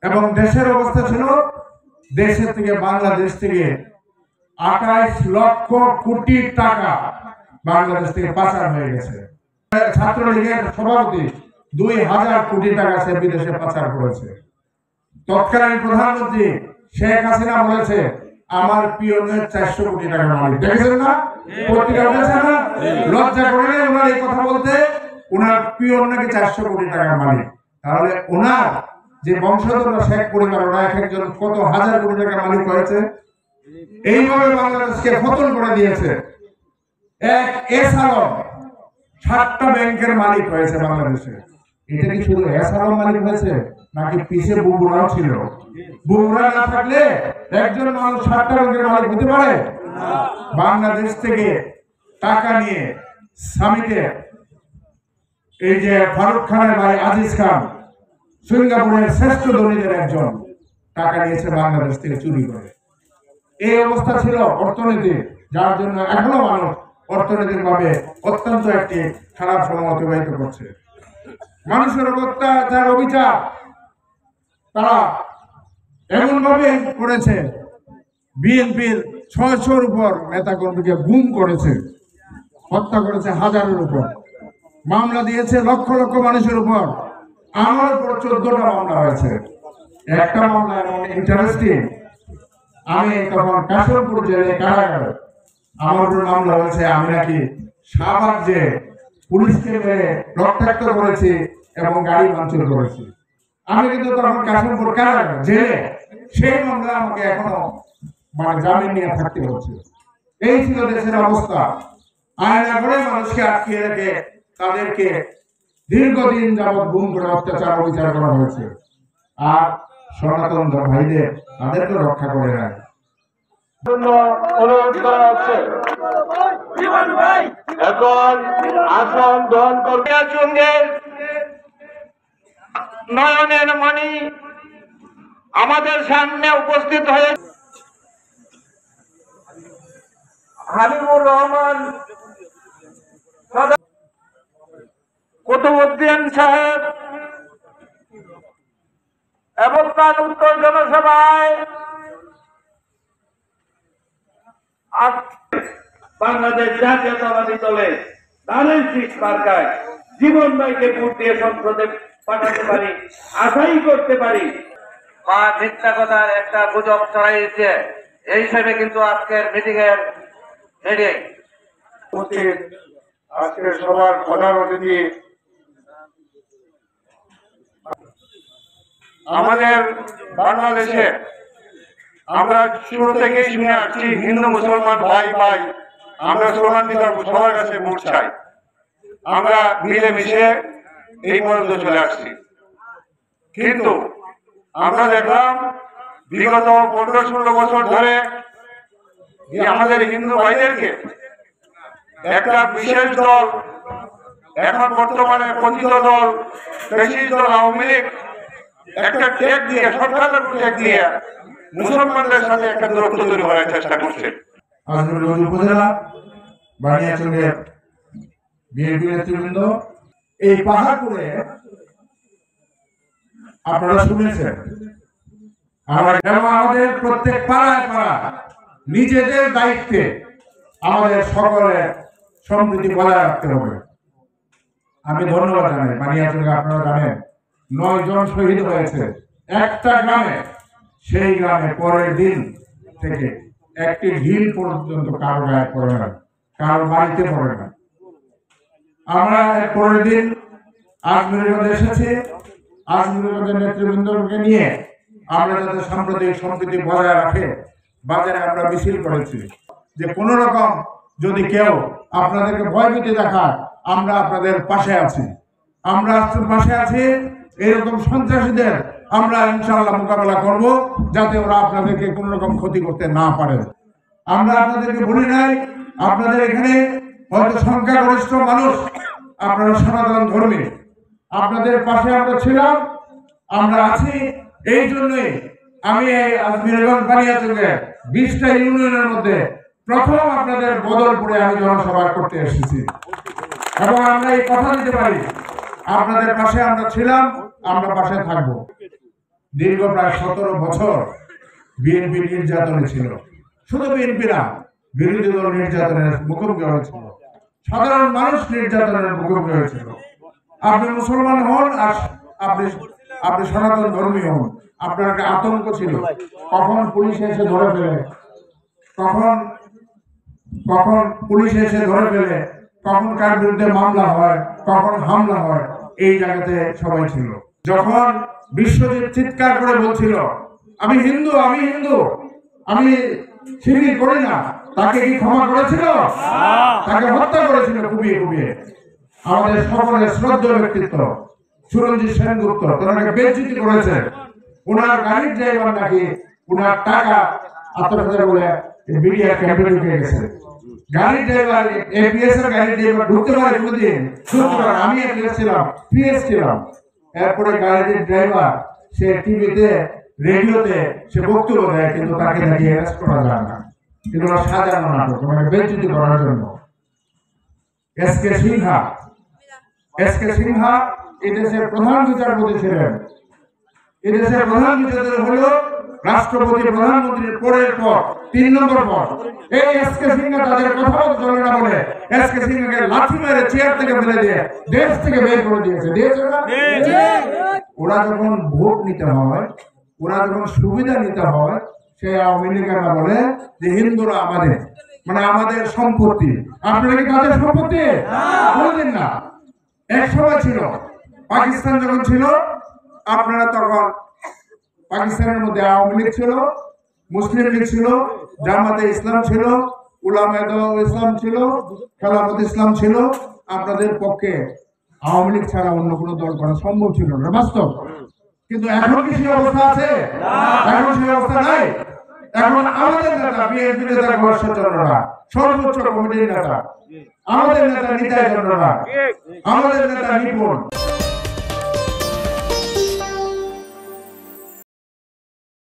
এবং দেশের অবস্থা ছিল দেশের থেকে বাংলাদেশ থেকে 28 লক্ষ কোটি টাকা বাংলাদেশ থেকে পাচার হয়ে গেছে। ছাত্রলীগের সভাপতি 2000 কোটি টাকা সে বিদেশে পাচার করেছে। তৎকালীন প্রধানমন্ত্রী শেখ হাসিনা বলেছে আমার পিয়নের 400 কোটি টাকা মালিক। দেখেছেন না, পত্রিকা উঠেছে না? লজ্জা করে ওনার এই কথা বলতে, ওনার পিয়ন নাকি 400 কোটি টাকা মালিক। তাহলে ওনার যে বংশধররা শেখ পরিবার, ওরা একজন কত হাজার কোটি টাকা মালিক হয়েছে। এইভাবে বাংলাদেশকে পতন করে দিয়েছে। এক এসালম 7টা ব্যাংকের মালিক হয়েছে বাংলাদেশে। এটা কি শুধু এসালম মালিক হয়েছে নাকি পিছে বুবুরাও ছিল? বুবুরা না থাকলে একজন মানুষ 7টা ব্যাংকের মালিক হতে পারে? বাংলাদেশ থেকে টাকা নিয়ে সামিটে এই যে ফারুক খানের ভাই আজিজ খান, সিঙ্গাপুরের শ্রেষ্ঠ ধনীদের একজন, টাকা নিয়েছে বাংলাদেশ থেকে চুরি করে। এই অবস্থা ছিল অর্থনীতি, যার জন্য এখনো মানুষ অর্থনৈতিক ভাবে অত্যন্ত একটি খারাপ সময় অতিবাহিত করছে। মানুষের অত্যাচার অবিচার তারা এমন ভাবে করেছে, বিএনপির 600-র উপর নেতা কর্মীকে গুম করেছে, হত্যা করেছে হাজারের উপর, মামলা দিয়েছে লক্ষ লক্ষ মানুষের উপর। আমার উপর 14টা মামলা হয়েছে। একটা মামলা এমন ইন্টারেস্টিং, আমি তখন কাশিমপুর জেলে কারাগারে, আমার উপর মামলা হয়েছে আমি নাকি শাহবাগ যে পুলিশকে মেরে রক্তাক্ত করেছি এবং গাড়ি ভাঙচুর করেছি। আমি কিন্তু তখন কাশিমপুর কারাগারে জেলে, সেই মামলা আমাকে এখনো জামিন নিয়ে থাকতে হচ্ছে। এই ছিল দেশের অবস্থা। আয়না করে মানুষকে আটকে রেখে তাদেরকে দীর্ঘদিন যাবৎ গুম করে অত্যাচার অবিচার করা হয়েছে। আর সনাতন ভাইদের তাদেরকে রক্ষা করে রাখে। এখন আসন গ্রহণ করবে নয়নের মণি আমাদের সামনে উপস্থিত হয়ে হাবিবুর রহমান কুতুবউদ্দিন সাহেব এবং তার উত্তর জনসভায় বাংলাদেশ জাতীয়তাবাদী দলে ধানের শীষ মার্কায় জীবন ভাইকে ভোট দিয়ে সংসদে পাঠাতে পারি, আশাই করতে পারি। বা মিথ্যা কথার একটা গুজব ছড়াইছে, এই হিসেবে কিন্তু আজকের মিটিং এর হেডিং আজকের সবার প্রধান অতিথি আমাদের বাংলাদেশে আমরা শুরু থেকেই শুনে আসছি হিন্দু মুসলমান ভাই ভাই, আমরা সোনার নিতে সবার কাছে ভোট চাই। আমরা মিলেমিশে এই পর্যন্ত চলে আসছি, কিন্তু আমরা দেখলাম বিগত 15-16 বছর ধরে আমাদের হিন্দু ভাইদেরকে একটা বিশেষ দল, এখন বর্তমানে পতিত দল ফ্যাসিস্ট দল আওয়ামী লীগ, একটা ট্যাগ দিয়ে, সরকারের ট্যাগ দিয়ে মুসলমানদের সাথে একটা দূরত্ব তৈরি করার চেষ্টা করছে। উপজেলা বানিয়াচঙ্গের বিএনপি নেতৃবৃন্দ, এই পাহাড়পুরে আপনারা শুনেছেন আমাদের প্রত্যেক পাড়ায় পাড়া নিজেদের দায়িত্বে আমাদের সকলের সম্প্রীতি বজায় রাখতে হবে। আমি ধন্যবাদ জানাই বানিয়াচঙ্গে, আপনারা জানেন 9 জন শহীদ হয়েছে একটা গ্রামে। সেই গ্রামে পরের দিন থেকে একটি ঢিল পর্যন্ত কারো গায়ে পড়ে না, কারো বাড়িতে পড়ে না। আমরা পরের দিন আজমিরগঞ্জে এসেছি, আজমিরগঞ্জের নেতৃবৃন্দকে নিয়ে আমরা যাতে সাম্প্রদায়িক সম্প্রীতি বজায় রাখে বাজারে আমরা মিছিল করেছি যে কোন রকম যদি কেউ আপনাদেরকে ভয়ভীতি দেখায়, আমরা আপনাদের পাশে আছি, আমরা পাশে আছি। এরকম সন্ত্রাসীদের আমরা ইনশাআল্লাহ মোকাবেলা করব, যাতে ওরা আপনাদেরকে কোন রকম ক্ষতি করতে না পারে। আমরা আপনাদেরকে বলি নাই, আপনাদের এখানে হয়তো সংখ্যাগরিষ্ঠ মানুষ, আপনারা সনাতন ধর্মী, আপনাদের পাশে আমরা ছিলাম, আমরা আছি। এই জন্যই আমি এই আজমিরগঞ্জ বানিয়াচঙ্গে 20টা ইউনিয়নের মধ্যে প্রথম আপনাদের বদলপুরে আমি জনসভা করতে এসেছি, এবং আমরা এই কথা দিতে পারি আপনাদের পাশে আমরা ছিলাম, আমরা পাশে থাকবো। দীর্ঘ প্রায় 17 বছর বিএনপি নির্যাতনে ছিল। শুধু বিএনপি না, বিরোধী দল নির্যাতনের মুখোমুখি হয়েছিল, সাধারণ মানুষ নির্যাতনের মুখোমুখি হয়েছিল। আপনি মুসলমান হন আর আপনি সনাতন ধর্মী হন, আপনার একটা আতঙ্ক ছিল কখন পুলিশ এসে ধরে ফেলে, কখন পুলিশ এসে ধরে ফেলে, কখন কার বিরুদ্ধে মামলা হয়, কখন হামলা হয়, এই জায়গাতে সবাই ছিল। যখন বিশ্বজিৎ চিৎকার করে বলছিল আমি হিন্দু, আমি হিন্দু, আমি শিবির করি না, তাকে কি ক্ষমা করেছিল? তাকে হত্যা করেছিল কুপিয়ে কুপিয়ে। আমাদের সকলের শ্রদ্ধেয় ব্যক্তিত্ব সুরঞ্জিত সেনগুপ্ত তাকে বেজ্জিতি করেছে। ওনার গাড়ির ড্রাইভার নাকি ওনার টাকা আত্মসাৎ বলে মিডিয়া ক্যাম্পে ঢুকে গেছে। গাড়ির ড্রাইভার, এপিএস এর গাড়ির ড্রাইভার ঢুকতে পারে কোনদিন? ঢুকতে পারে। আমি এপিএস ছিলাম, পিএস ছিলাম। এরপরে গাড়ির ড্রাইভার সে টিভিতে, রেডিওতে সে বক্তব্য দেয়, কিন্তু তাকে নাকি অ্যারেস্ট করা যায় না। কিন্তু সাজানো নাটক, ওনাকে বেজ্জিতি করার জন্য। এসকে সিনহা এদেশের প্রধান বিচারপতি ছিলেন। এদেশের প্রধান বিচারপতি হলো রাষ্ট্রপতি প্রধানমন্ত্রীর পরের পর 3 নম্বর পদ। এই এসকে সিনহা তাদের কথা চলে না বলে এসকে সিনহাকে লাঠি মেরে চেয়ার থেকে ফেলে দিয়ে দেশ থেকে বের করে দিয়েছে। ওরা যখন ভোট নিতে হয়, ওরা যখন সুবিধা নিতে হয়, সে আওয়ামী লীগেরা বলে যে হিন্দুরা আমাদের, মানে আমাদের সম্পত্তি। আপনারা কি তাদের সম্পত্তি? বললেন না। এক সময় ছিল, পাকিস্তান যখন ছিল, আপনারা তখন পাকিস্তানের মধ্যে আওয়ামী লীগ ছিল, মুসলিম লীগ ছিল, জামাতে ইসলাম ছিল, উলামায়ে ইসলাম ছিল, খেলাফত ইসলাম ছিল। আপনাদের পক্ষে আওয়ামী লীগ ছাড়া অন্য কোনো দল করা সম্ভব ছিল না, বাস্তব। কিন্তু এখন কি সেই অবস্থা আছে? এখন সেই অবস্থা নাই। এখন আমাদের নেতা বিএনপি নেতা ঘোষণা, সর্বোচ্চ কমিটির নেতা, আমাদের নেতা নিতাই চন্দ্ররা, আমাদের নেতা নিপুণ।